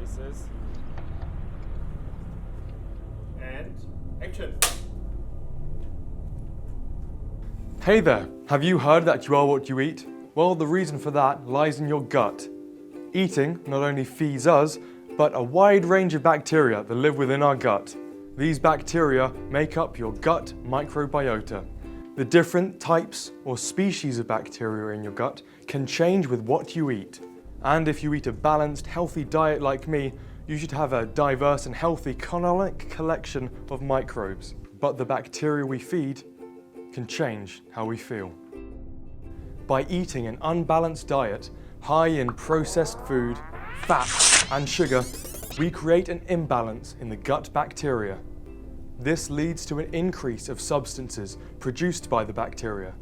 purposes. And action. Hey there, have you heard that you are what you eat? Well, the reason for that lies in your gut. Eating not only feeds us, but a wide range of bacteria that live within our gut. These bacteria make up your gut microbiota. The different types or species of bacteria in your gut can change with what you eat. And if you eat a balanced, healthy diet like me, you should have a diverse and healthy colonic collection of microbes. But the bacteria we feed can change how we feel. By eating an unbalanced diet, high in processed food, fat and sugar, we create an imbalance in the gut bacteria. This leads to an increase of substances produced by the bacteria.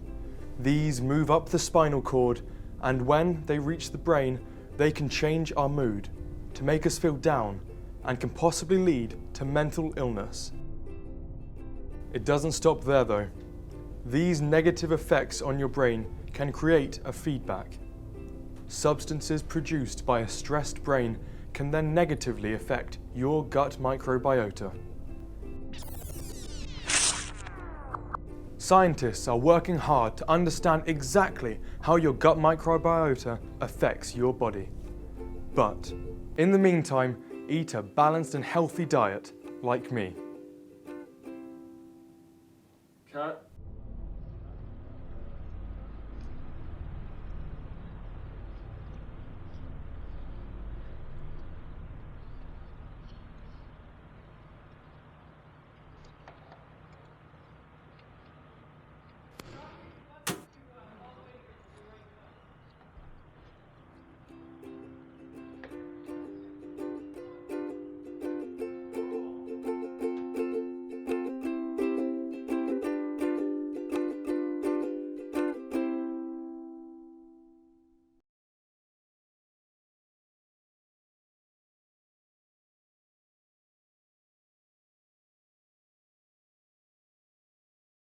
These move up the spinal cord, and when they reach the brain, they can change our mood to make us feel down and can possibly lead to mental illness. It doesn't stop there though. These negative effects on your brain can create a feedback. Substances produced by a stressed brain can then negatively affect your gut microbiota. Scientists are working hard to understand exactly how your gut microbiota affects your body. But in the meantime, eat a balanced and healthy diet like me. Cut.